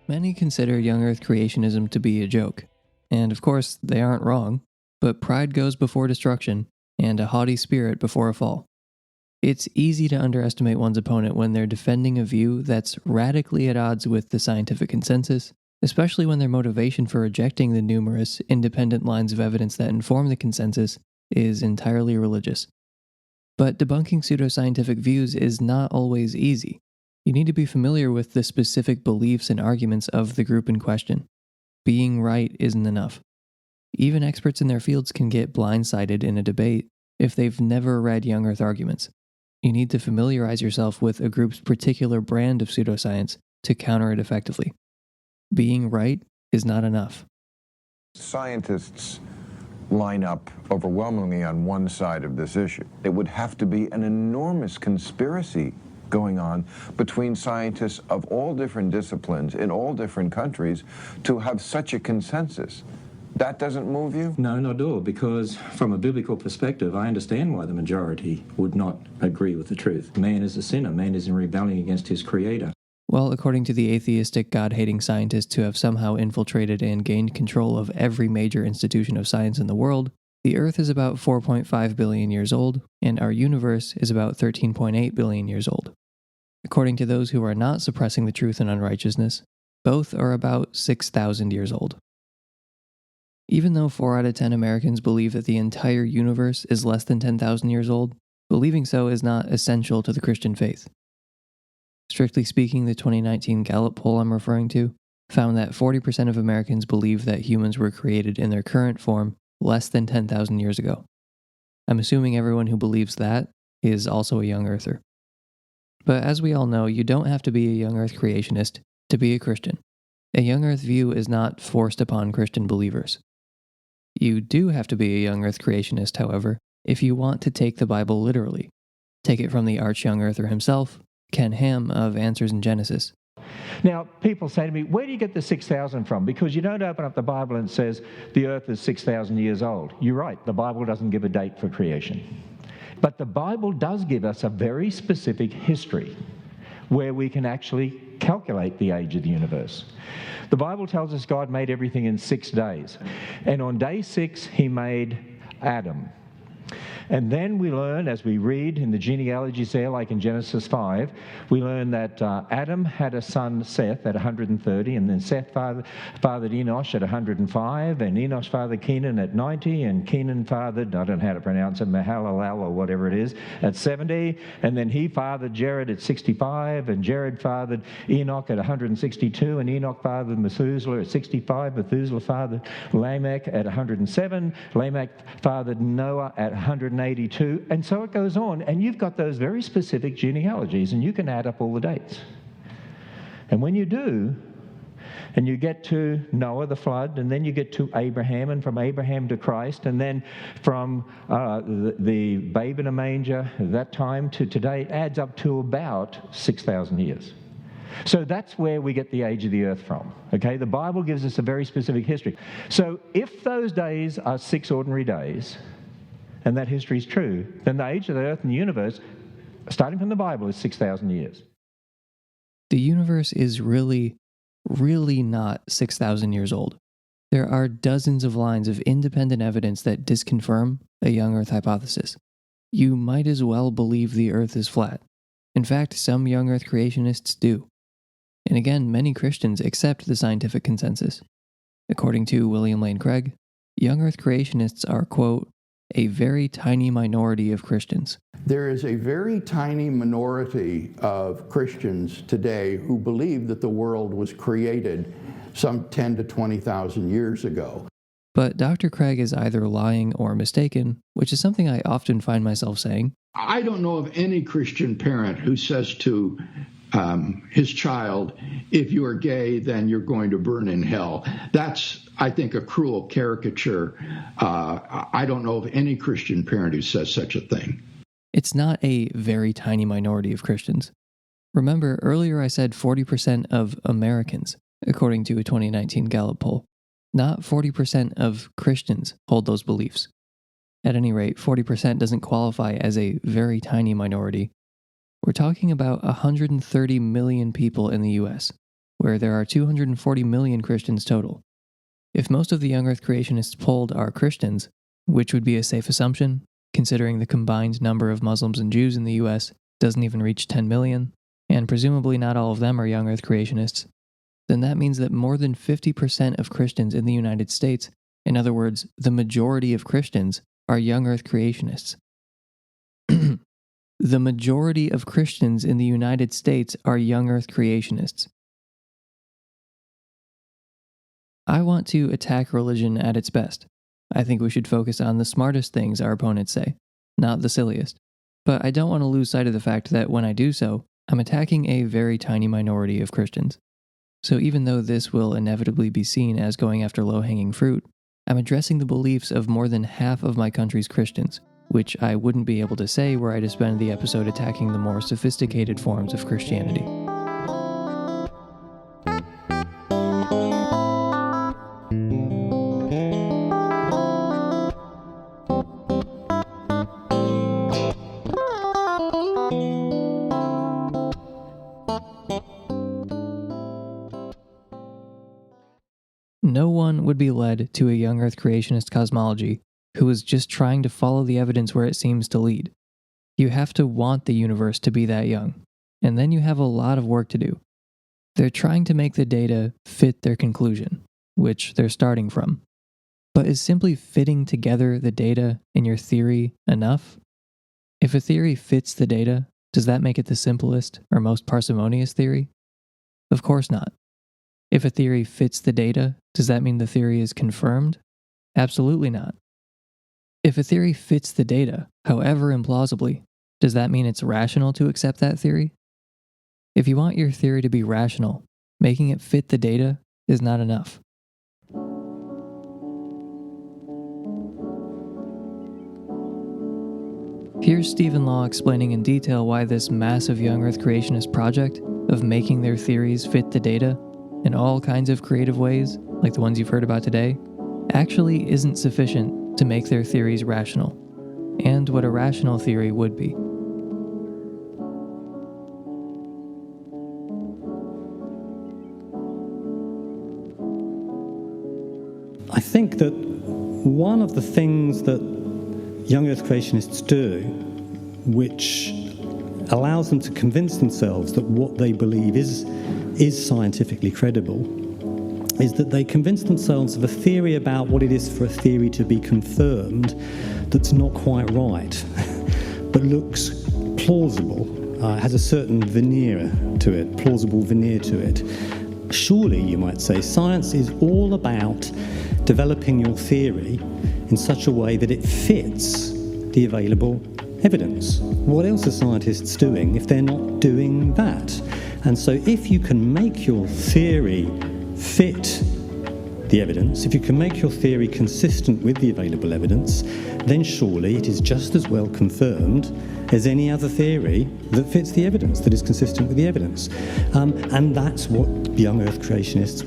Many consider young Earth creationism to be a joke, and of course, they aren't wrong, but pride goes before destruction, and a haughty spirit before a fall. It's easy to underestimate one's opponent when they're defending a view that's radically at odds with the scientific consensus, especially when their motivation for rejecting the numerous, independent lines of evidence that inform the consensus is entirely religious. But debunking pseudoscientific views is not always easy. You need to be familiar with the specific beliefs and arguments of the group in question. Being right isn't enough. Even experts in their fields can get blindsided in a debate if they've never read young Earth arguments. You need to familiarize yourself with a group's particular brand of pseudoscience to counter it effectively. Being right is not enough. Scientists line up overwhelmingly on one side of this issue. It would have to be an enormous conspiracy going on between scientists of all different disciplines in all different countries to have such a consensus. That doesn't move you? No, not at all, because from a biblical perspective, I understand why the majority would not agree with the truth. Man is a sinner. Man is in rebellion against his creator. Well, according to the atheistic, God-hating scientists who have somehow infiltrated and gained control of every major institution of science in the world, the Earth is about 4.5 billion years old, and our universe is about 13.8 billion years old. According to those who are not suppressing the truth and unrighteousness, both are about 6,000 years old. Even though 4 out of 10 Americans believe that the entire universe is less than 10,000 years old, believing so is not essential to the Christian faith. Strictly speaking, the 2019 Gallup poll I'm referring to found that 40% of Americans believe that humans were created in their current form less than 10,000 years ago. I'm assuming everyone who believes that is also a young earther. But as we all know, you don't have to be a young earth creationist to be a Christian. A young earth view is not forced upon Christian believers. You do have to be a young earth creationist, however, if you want to take the Bible literally. Take it from the arch young earther himself, Ken Ham of Answers in Genesis. Now, people say to me, where do you get the 6,000 from? Because you don't open up the Bible and it says the earth is 6,000 years old. You're right, the Bible doesn't give a date for creation. But the Bible does give us a very specific history where we can actually calculate the age of the universe. The Bible tells us God made everything in 6 days. And on day 6, he made Adam. And then we learn, as we read in the genealogies there, like in Genesis 5, we learn that Adam had a son, Seth, at 130, and then Seth fathered Enosh at 105, and Enosh fathered Kenan at 90, and Kenan fathered, I don't know how to pronounce it, Mahalalel or whatever it is, at 70, and then he fathered Jared at 65, and Jared fathered Enoch at 162, and Enoch fathered Methuselah at 65, Methuselah fathered Lamech at 107, Lamech fathered Noah at 182, and so it goes on, and you've got those very specific genealogies, and you can add up all the dates. And when you do, and you get to Noah, the flood, and then you get to Abraham, and from Abraham to Christ, and then from the babe in a manger at that time to today, it adds up to about 6,000 years. So that's where we get the age of the earth from. Okay, the Bible gives us a very specific history. So if those days are 6 ordinary days, and that history is true, then the age of the earth and the universe, starting from the Bible, is 6,000 years. The universe is really not 6,000 years old. There are dozens of lines of independent evidence that disconfirm a young Earth hypothesis. You might as well believe the Earth is flat. In fact, some young Earth creationists do. And again, many Christians accept the scientific consensus. According to William Lane Craig, young Earth creationists are, quote, a very tiny minority of Christians. There is a very tiny minority of Christians today who believe that the world was created some 10 to 20,000 years ago. But Dr. Craig is either lying or mistaken, which is something I often find myself saying. I don't know of any Christian parent who says to his child, if you are gay, then you're going to burn in hell. That's, I think, a cruel caricature. I don't know of any Christian parent who says such a thing. It's not a very tiny minority of Christians. Remember, earlier I said 40% of Americans, according to a 2019 Gallup poll. Not 40% of Christians hold those beliefs. At any rate, 40% doesn't qualify as a very tiny minority. We're talking about 130 million people in the US. where there are 240 million Christians total. If most of the young Earth creationists polled are Christians, which would be a safe assumption, considering the combined number of Muslims and Jews in the US doesn't even reach 10 million, and presumably not all of them are young Earth creationists, then that means that more than 50% of Christians in the United States, in other words, the majority of Christians, are young Earth creationists. The majority of Christians in the United States are young Earth creationists. I want to attack religion at its best. I think we should focus on the smartest things our opponents say, not the silliest. But I don't want to lose sight of the fact that when I do so, I'm attacking a very tiny minority of Christians. So even though this will inevitably be seen as going after low-hanging fruit, I'm addressing the beliefs of more than half of my country's Christians, which I wouldn't be able to say were I to spend the episode attacking the more sophisticated forms of Christianity. No one would be led to a young Earth creationist cosmology who is just trying to follow the evidence where it seems to lead. You have to want the universe to be that young, and then you have a lot of work to do. They're trying to make the data fit their conclusion, which they're starting from. But is simply fitting together the data in your theory enough? If a theory fits the data, does that make it the simplest or most parsimonious theory? Of course not. If a theory fits the data, does that mean the theory is confirmed? Absolutely not. If a theory fits the data, however implausibly, does that mean it's rational to accept that theory? If you want your theory to be rational, making it fit the data is not enough. Here's Stephen Law explaining in detail why this massive young Earth creationist project of making their theories fit the data in all kinds of creative ways, like the ones you've heard about today, actually isn't sufficient to make their theories rational, and what a rational theory would be. I think that one of the things that young Earth creationists do, which allows them to convince themselves that what they believe is scientifically credible, is that they convince themselves of a theory about what it is for a theory to be confirmed that's not quite right, but looks plausible, has a certain veneer to it, plausible veneer to it. Surely, you might say, science is all about developing your theory in such a way that it fits the available evidence. What else are scientists doing if they're not doing that? And so if you can make your theory fit the evidence, if you can make your theory consistent with the available evidence, then surely it is just as well confirmed as any other theory that fits the evidence, that is consistent with the evidence. And that's what young Earth creationists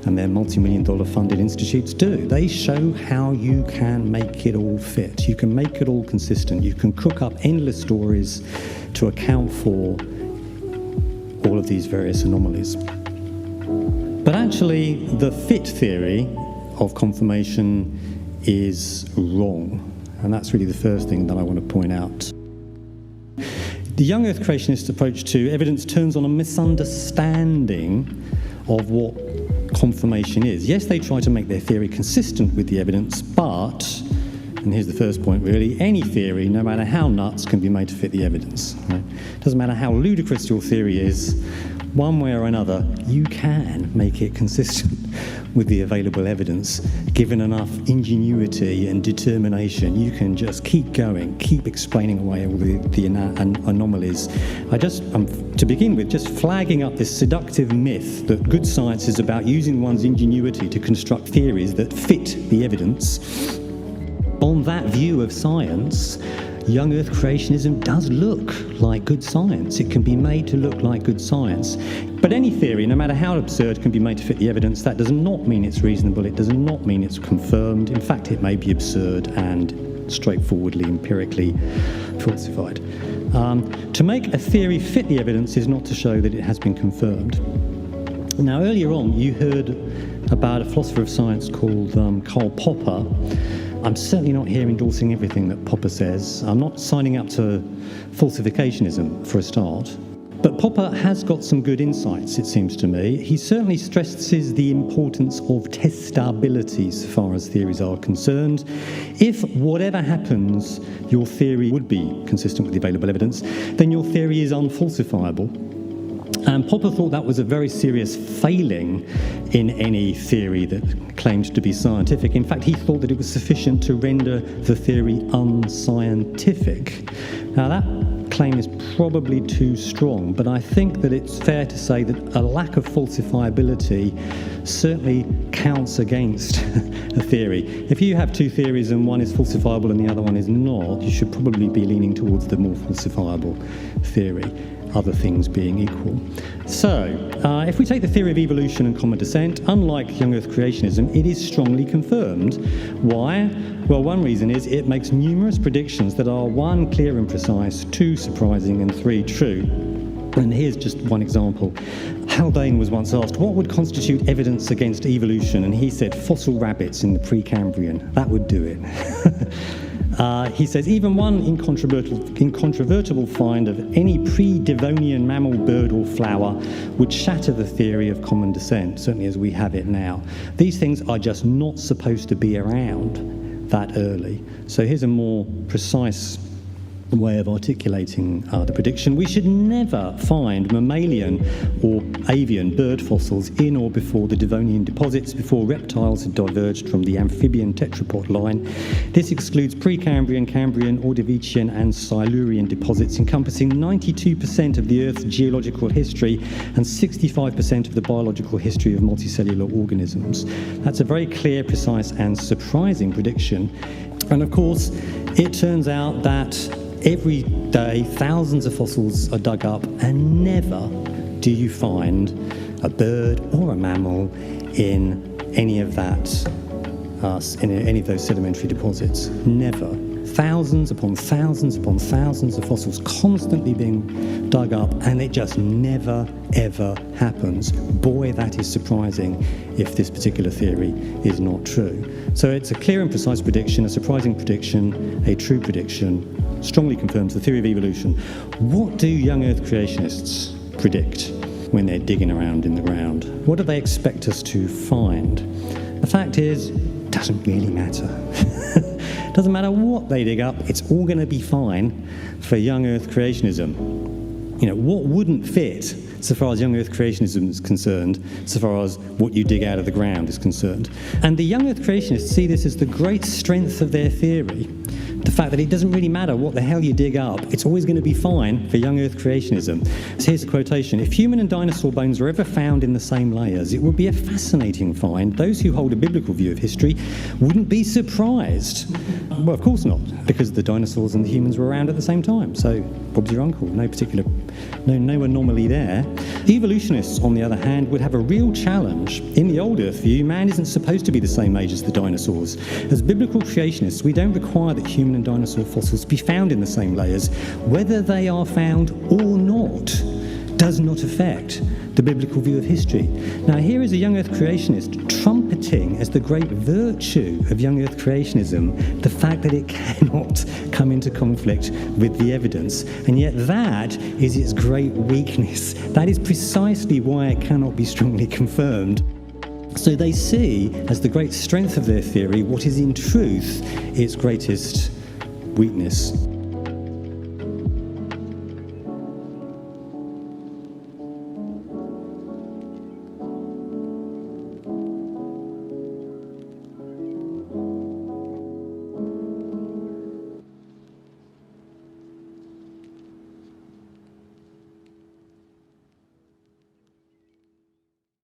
and their multi-million-dollar funded institutes do. They show how you can make it all fit. You can make it all consistent. You can cook up endless stories to account for all of these various anomalies. But actually, the fit theory of confirmation is wrong. And that's really the first thing that I want to point out. The young Earth creationist approach to evidence turns on a misunderstanding of what confirmation is. Yes, they try to make their theory consistent with the evidence, but, and here's the first point really, any theory, no matter how nuts, can be made to fit the evidence. Right? Doesn't matter how ludicrous your theory is, one way or another, you can make it consistent with the available evidence. Given enough ingenuity and determination, you can just keep going, keep explaining away all the anomalies. To begin with, just flagging up this seductive myth that good science is about using one's ingenuity to construct theories that fit the evidence. On that view of science, young Earth creationism does look like good science. It can be made to look like good science. But any theory, no matter how absurd, can be made to fit the evidence. That does not mean it's reasonable. It does not mean it's confirmed. In fact, it may be absurd and straightforwardly, empirically falsified. To make a theory fit the evidence is not to show that it has been confirmed. Now, earlier on, you heard about a philosopher of science called Karl Popper. I'm certainly not here endorsing everything that Popper says. I'm not signing up to falsificationism, for a start. But Popper has got some good insights, it seems to me. He certainly stresses the importance of testability so far as theories are concerned. If whatever happens, your theory would be consistent with the available evidence, then your theory is unfalsifiable. And Popper thought that was a very serious failing in any theory that claimed to be scientific. In fact, he thought that it was sufficient to render the theory unscientific. Now, that claim is probably too strong, but I think that it's fair to say that a lack of falsifiability certainly counts against a theory. If you have two theories and one is falsifiable and the other one is not, you should probably be leaning towards the more falsifiable theory, other things being equal. So, if we take the theory of evolution and common descent, unlike young Earth creationism, it is strongly confirmed. Why? Well, one reason is it makes numerous predictions that are 1, clear and precise, 2, surprising, and 3, true. And here's just one example. Haldane was once asked, what would constitute evidence against evolution? And he said, fossil rabbits in the Precambrian. That would do it. He says, even one incontrovertible find of any pre-Devonian mammal, bird or flower would shatter the theory of common descent, certainly as we have it now. These things are just not supposed to be around that early. So here's a more precise way of articulating the prediction. We should never find mammalian or avian bird fossils in or before the Devonian deposits, before reptiles had diverged from the amphibian tetrapod line. This excludes Precambrian, Cambrian, Ordovician and Silurian deposits encompassing 92% of the Earth's geological history and 65% of the biological history of multicellular organisms. That's a very clear, precise and surprising prediction. And of course, it turns out that every day, thousands of fossils are dug up, and never do you find a bird or a mammal in any of that, in any of those sedimentary deposits. Never. Thousands upon thousands upon thousands of fossils constantly being dug up, and it just never, ever happens. Boy, that is surprising if this particular theory is not true. So it's a clear and precise prediction, a surprising prediction, a true prediction, strongly confirms the theory of evolution. What do young Earth creationists predict when they're digging around in the ground? What do they expect us to find? The fact is, it doesn't really matter. Doesn't matter what they dig up, it's all going to be fine for young Earth creationism. You know, what wouldn't fit so far as young Earth creationism is concerned, so far as what you dig out of the ground is concerned? And the young Earth creationists see this as the great strength of their theory. The fact that it doesn't really matter what the hell you dig up, it's always going to be fine for young Earth creationism. So here's a quotation. If human and dinosaur bones were ever found in the same layers, it would be a fascinating find. Those who hold a biblical view of history wouldn't be surprised. Well, of course not, because the dinosaurs and the humans were around at the same time. So Bob's your uncle, no anomaly there. The evolutionists, on the other hand, would have a real challenge. In the old Earth view, man isn't supposed to be the same age as the dinosaurs. As biblical creationists, we don't require that human and dinosaur fossils be found in the same layers. Whether they are found or not does not affect the biblical view of history. Now, here is a young Earth creationist trumpeting as the great virtue of young Earth creationism the fact that it cannot come into conflict with the evidence. And yet that is its great weakness. That is precisely why it cannot be strongly confirmed. So they see as the great strength of their theory what is in truth its greatest weakness.